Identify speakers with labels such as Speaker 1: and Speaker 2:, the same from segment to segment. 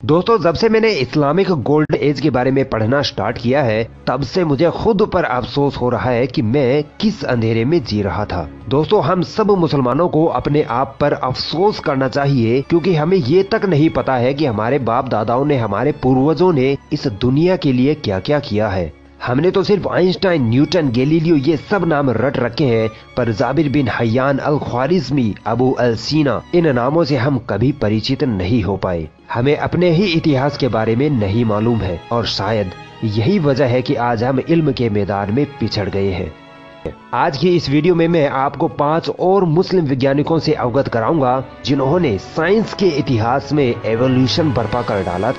Speaker 1: दोस्तों, जब से मैंने इस्लामिक गोल्ड एज के बारे में पढ़ना स्टार्ट किया है, तब से मुझे खुद पर अफसोस हो रहा है कि मैं किस अंधेरे में जी रहा था। दोस्तों, हम सब मुसलमानों को अपने आप पर अफसोस करना चाहिए, क्योंकि हमें ये तक नहीं पता है कि हमारे बाप दादाओं ने, हमारे पूर्वजों ने इस दुनिया के लिए क्या क्या किया है। हमने तो सिर्फ आइंस्टाइन, न्यूटन, गैलीलियो ये सब नाम रट रखे हैं, पर जाबिर बिन हय्यान, अल ख्वारिज़मी, अबू अल सीना, इन नामों से हम कभी परिचित नहीं हो पाए। हमें अपने ही इतिहास के बारे में नहीं मालूम है, और शायद यही वजह है कि आज हम इल्म के मैदान में पिछड़ गए हैं। आज की इस वीडियो में मैं आपको 5 और मुस्लिम वैज्ञानिकों से अवगत कराऊंगा जिन्होंने साइंस के इतिहास में एवोल्यूशन बर्पा कर डाला।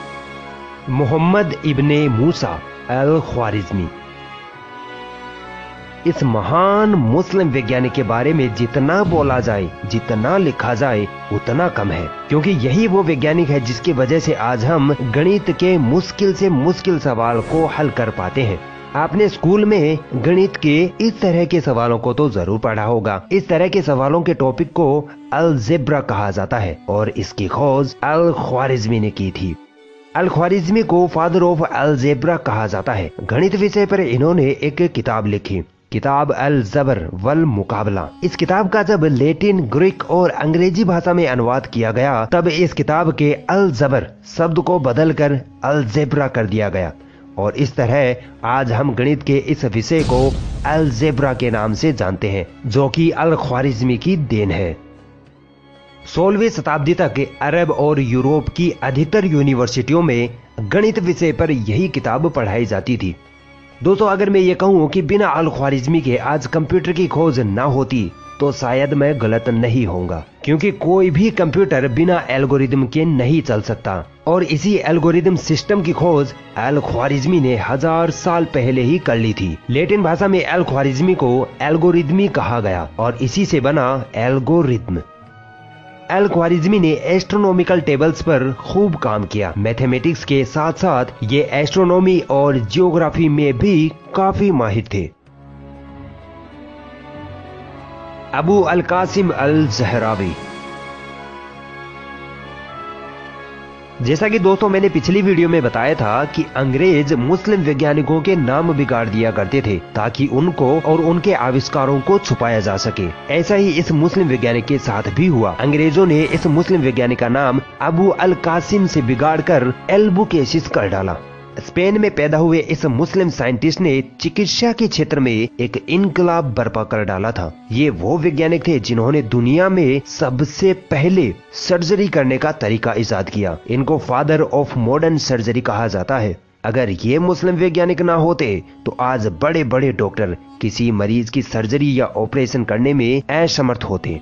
Speaker 1: मोहम्मद इब्ने मूसा अल ख्वारिज़मी। इस महान मुस्लिम वैज्ञानिक के बारे में जितना बोला जाए, जितना लिखा जाए, उतना कम है, क्योंकि यही वो वैज्ञानिक है जिसकी वजह से आज हम गणित के मुश्किल से मुश्किल सवाल को हल कर पाते हैं। आपने स्कूल में गणित के इस तरह के सवालों को तो जरूर पढ़ा होगा। इस तरह के सवालों के टॉपिक को अलजेब्रा कहा जाता है, और इसकी खोज अल ख्वारिज़मी ने की थी। अल ख्वारिज़मी को फादर ऑफ अलजेब्रा कहा जाता है। गणित विषय पर इन्होंने एक किताब लिखी, किताब अल जबर वल मुकाबला। इस किताब का जब लैटिन, ग्रीक और अंग्रेजी भाषा में अनुवाद किया गया, तब इस किताब के अल जबर शब्द को बदलकर अलजेब्रा कर दिया गया, और इस तरह आज हम गणित के इस विषय को अलजेब्रा के नाम से जानते हैं, जो कि अल ख्वारिज़मी की देन है। 16वीं शताब्दी तक अरब और यूरोप की अधिकतर यूनिवर्सिटियों में गणित विषय पर यही किताब पढ़ाई जाती थी। दोस्तों, अगर मैं ये कहूँ कि बिना अल ख्वारिज़मी के आज कंप्यूटर की खोज ना होती, तो शायद मैं गलत नहीं होऊंगा, क्योंकि कोई भी कंप्यूटर बिना एल्गोरिदम के नहीं चल सकता, और इसी एल्गोरिदम सिस्टम की खोज अल ख्वारिज़मी ने 1000 साल पहले ही कर ली थी। लैटिन भाषा में अल ख्वारिज़मी को एल्गोरिदमी कहा गया, और इसी से बना एल्गोरिथम। अल ख्वारिज़मी ने एस्ट्रोनॉमिकल टेबल्स पर खूब काम किया। मैथमेटिक्स के साथ साथ ये एस्ट्रोनॉमी और जियोग्राफी में भी काफी माहिर थे। अबू अल कासिम अल ज़हरावी। जैसा कि दोस्तों मैंने पिछली वीडियो में बताया था कि अंग्रेज मुस्लिम वैज्ञानिकों के नाम बिगाड़ दिया करते थे, ताकि उनको और उनके आविष्कारों को छुपाया जा सके। ऐसा ही इस मुस्लिम वैज्ञानिक के साथ भी हुआ। अंग्रेजों ने इस मुस्लिम वैज्ञानिक का नाम अबू अल कासिम से बिगाड़कर एल्बुकेसिस कर डाला। स्पेन में पैदा हुए इस मुस्लिम साइंटिस्ट ने चिकित्सा के क्षेत्र में एक इनकलाब बर्पा कर डाला था। ये वो वैज्ञानिक थे जिन्होंने दुनिया में सबसे पहले सर्जरी करने का तरीका इजाद किया। इनको फादर ऑफ मॉडर्न सर्जरी कहा जाता है। अगर ये मुस्लिम वैज्ञानिक ना होते, तो आज बड़े बड़े डॉक्टर किसी मरीज की सर्जरी या ऑपरेशन करने में असमर्थ होते।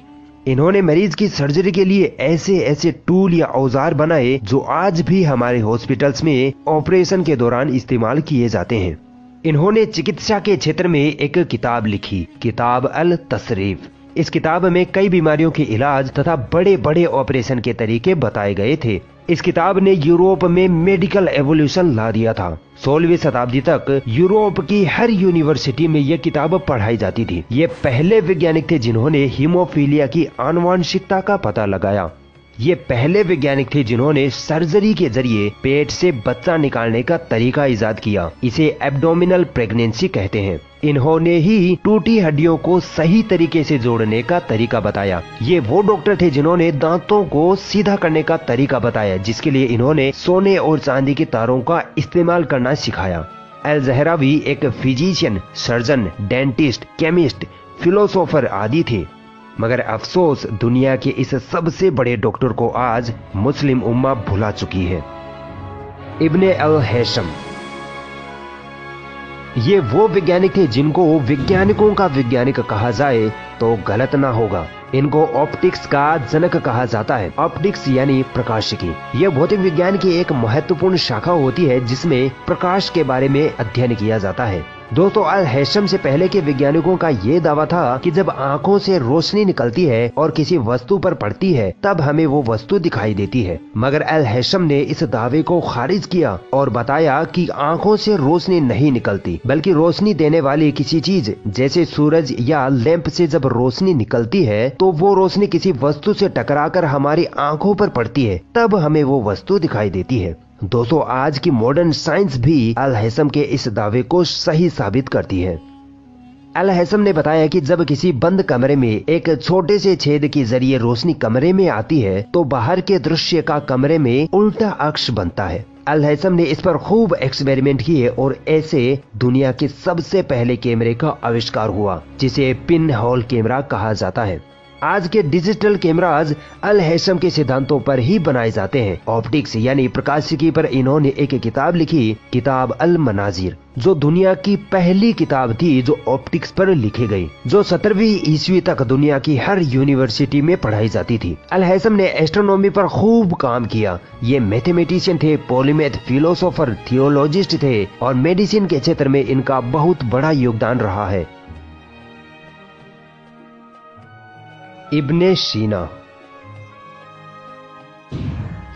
Speaker 1: इन्होंने मरीज की सर्जरी के लिए ऐसे ऐसे टूल या औजार बनाए जो आज भी हमारे हॉस्पिटल्स में ऑपरेशन के दौरान इस्तेमाल किए जाते हैं। इन्होंने चिकित्सा के क्षेत्र में एक किताब लिखी, किताब अल तसरीफ। इस किताब में कई बीमारियों के इलाज तथा बड़े बड़े ऑपरेशन के तरीके बताए गए थे। इस किताब ने यूरोप में मेडिकल एवोल्यूशन ला दिया था। 16वीं शताब्दी तक यूरोप की हर यूनिवर्सिटी में यह किताब पढ़ाई जाती थी। ये पहले वैज्ञानिक थे जिन्होंने हीमोफीलिया की आनुवंशिकता का पता लगाया। ये पहले वैज्ञानिक थे जिन्होंने सर्जरी के जरिए पेट से बच्चा निकालने का तरीका इजाद किया। इसे एब्डोमिनल प्रेगनेंसी कहते हैं। इन्होंने ही टूटी हड्डियों को सही तरीके से जोड़ने का तरीका बताया। ये वो डॉक्टर थे जिन्होंने दांतों को सीधा करने का तरीका बताया, जिसके लिए इन्होंने सोने और चांदी के तारों का इस्तेमाल करना सिखाया। अल ज़हरावी एक physician, surgeon, dentist, chemist, philosopher आदि थे। मगर अफसोस, दुनिया के इस सबसे बड़े डॉक्टर को आज मुस्लिम उम्मा भुला चुकी है। इब्ने अल हैशम। ये वो वैज्ञानिक थे जिनको वैज्ञानिकों का वैज्ञानिक कहा जाए तो गलत ना होगा। इनको ऑप्टिक्स का जनक कहा जाता है। ऑप्टिक्स यानी प्रकाशिकी। यह भौतिक विज्ञान की एक महत्वपूर्ण शाखा होती है जिसमें प्रकाश के बारे में अध्ययन किया जाता है। दोस्तों अल हैशम से पहले के वैज्ञानिकों का ये दावा था कि जब आंखों से रोशनी निकलती है और किसी वस्तु पर पड़ती है तब हमें वो वस्तु दिखाई देती है, मगर अल हैशम ने इस दावे को खारिज किया और बताया कि आंखों से रोशनी नहीं निकलती, बल्कि रोशनी देने वाली किसी चीज जैसे सूरज या लैंप से जब रोशनी निकलती है तो वो रोशनी किसी वस्तु से टकराकर हमारी आंखों पर पड़ती है, तब हमें वो वस्तु दिखाई देती है। दोस्तों आज की मॉडर्न साइंस भी अल हैशम के इस दावे को सही साबित करती है। अल हैशम ने बताया कि जब किसी बंद कमरे में एक छोटे से छेद के जरिए रोशनी कमरे में आती है तो बाहर के दृश्य का कमरे में उल्टा अक्ष बनता है। अल हैशम ने इस पर खूब एक्सपेरिमेंट किए और ऐसे दुनिया के सबसे पहले कैमरे का आविष्कार हुआ, जिसे पिन होल कैमरा कहा जाता है। आज के डिजिटल कैमराज अल हैशम के सिद्धांतों पर ही बनाए जाते हैं। ऑप्टिक्स यानी प्रकाशिकी पर इन्होंने एक किताब लिखी, किताब अल मनाजिर, जो दुनिया की पहली किताब थी जो ऑप्टिक्स पर लिखी गई, जो 17वीं ईस्वी तक दुनिया की हर यूनिवर्सिटी में पढ़ाई जाती थी। अल हैशम ने एस्ट्रोनॉमी पर खूब काम किया। ये मैथमेटिशियन थे, पॉलीमैथ, फिलोसोफर, थियोलॉजिस्ट थे और मेडिसिन के क्षेत्र में इनका बहुत बड़ा योगदान रहा है। इब्ने सीना,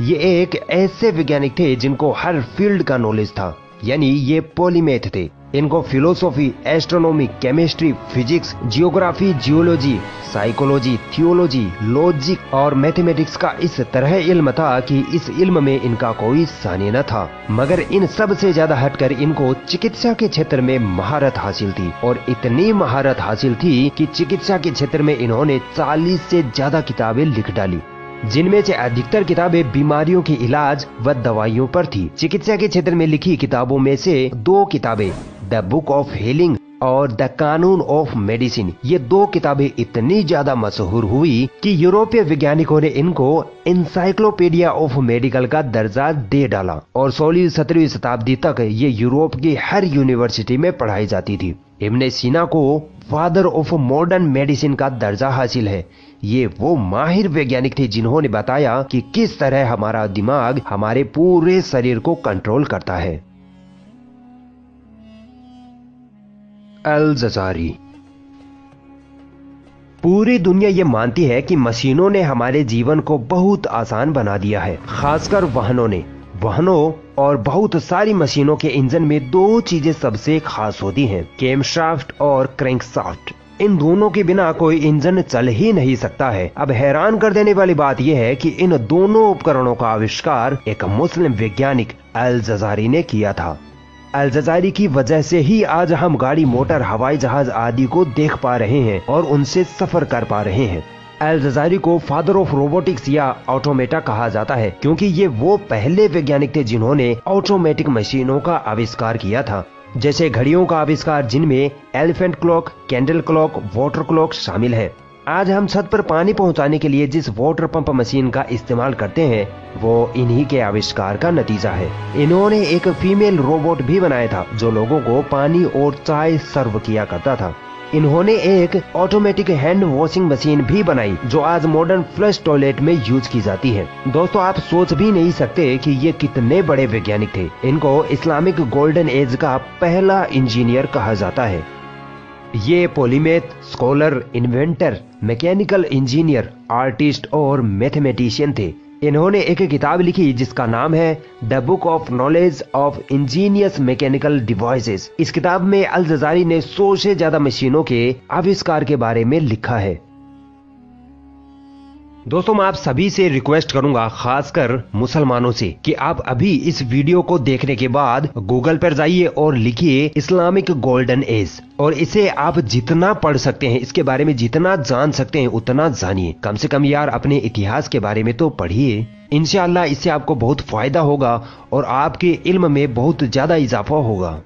Speaker 1: ये एक ऐसे वैज्ञानिक थे जिनको हर फील्ड का नॉलेज था, यानी ये पॉलीमैथ थे। इनको philosophy, astronomy, chemistry, physics, geography, geology, psychology, theology, logic और मैथमेटिक्स का इस तरह इल्म था कि इस इल्म में इनका कोई सानी न था। मगर इन सब से ज्यादा हटकर इनको चिकित्सा के क्षेत्र में महारत हासिल थी, और इतनी महारत हासिल थी कि चिकित्सा के क्षेत्र में इन्होंने 40 से ज्यादा किताबें लिख डाली, जिनमें से अधिकतर किताबें बीमारियों के इलाज व दवाइयों पर थी। चिकित्सा के क्षेत्र में लिखी किताबों में से 2 किताबें, द बुक ऑफ हीलिंग और द कानून ऑफ मेडिसिन, ये 2 किताबें इतनी ज्यादा मशहूर हुई कि यूरोपीय वैज्ञानिकों ने इनको एनसाइक्लोपीडिया ऑफ मेडिकल का दर्जा दे डाला, और 16वीं-17वीं शताब्दी तक ये यूरोप की हर यूनिवर्सिटी में पढ़ाई जाती थी। इब्ने सीना को फादर ऑफ मॉडर्न मेडिसिन का दर्जा हासिल है। ये वो माहिर वैज्ञानिक थे जिन्होंने बताया कि किस तरह हमारा दिमाग हमारे पूरे शरीर को कंट्रोल करता है। अल जजारी, पूरी दुनिया ये मानती है कि मशीनों ने हमारे जीवन को बहुत आसान बना दिया है, खासकर वाहनों ने। वाहनों और बहुत सारी मशीनों के इंजन में 2 चीजें सबसे खास होती हैं, कैमशाफ्ट और क्रैंकशाफ्ट। इन दोनों के बिना कोई इंजन चल ही नहीं सकता है। अब हैरान कर देने वाली बात यह है कि इन दोनों उपकरणों का आविष्कार एक मुस्लिम वैज्ञानिक अल जजारी ने किया था। अल जजारी की वजह से ही आज हम गाड़ी, मोटर, हवाई जहाज आदि को देख पा रहे हैं और उनसे सफर कर पा रहे हैं। अल जजारी को फादर ऑफ रोबोटिक्स या ऑटोमेटा कहा जाता है, क्योंकि ये वो पहले वैज्ञानिक थे जिन्होंने ऑटोमेटिक मशीनों का आविष्कार किया था, जैसे घड़ियों का आविष्कार, जिनमें elephant clock, candle clock, water clock शामिल है। आज हम छत पर पानी पहुंचाने के लिए जिस वाटर पंप मशीन का इस्तेमाल करते हैं वो इन्हीं के आविष्कार का नतीजा है। इन्होंने एक फीमेल रोबोट भी बनाया था जो लोगों को पानी और चाय सर्व किया करता था। इन्होंने एक ऑटोमेटिक हैंड वॉशिंग मशीन भी बनाई जो आज मॉडर्न फ्लश टॉयलेट में यूज की जाती है। दोस्तों आप सोच भी नहीं सकते कि ये कितने बड़े वैज्ञानिक थे। इनको इस्लामिक गोल्डन एज का पहला इंजीनियर कहा जाता है। ये polymath, scholar, inventor, mechanical engineer, artist और मैथमेटिशियन थे। इन्होंने एक किताब लिखी जिसका नाम है the book of knowledge of Angénieux mechanical devices. इस किताब में अल जजारी ने 100 से ज्यादा मशीनों के आविष्कार के बारे में लिखा है। दोस्तों मैं आप सभी से रिक्वेस्ट करूंगा, खासकर मुसलमानों से, कि आप अभी इस वीडियो को देखने के बाद गूगल पर जाइए और लिखिए इस्लामिक गोल्डन एज, और इसे आप जितना पढ़ सकते हैं, इसके बारे में जितना जान सकते हैं उतना जानिए। कम से कम यार अपने इतिहास के बारे में तो पढ़िए। इंशाअल्लाह इससे आपको बहुत फायदा होगा और आपके इल्म में बहुत ज्यादा इजाफा होगा।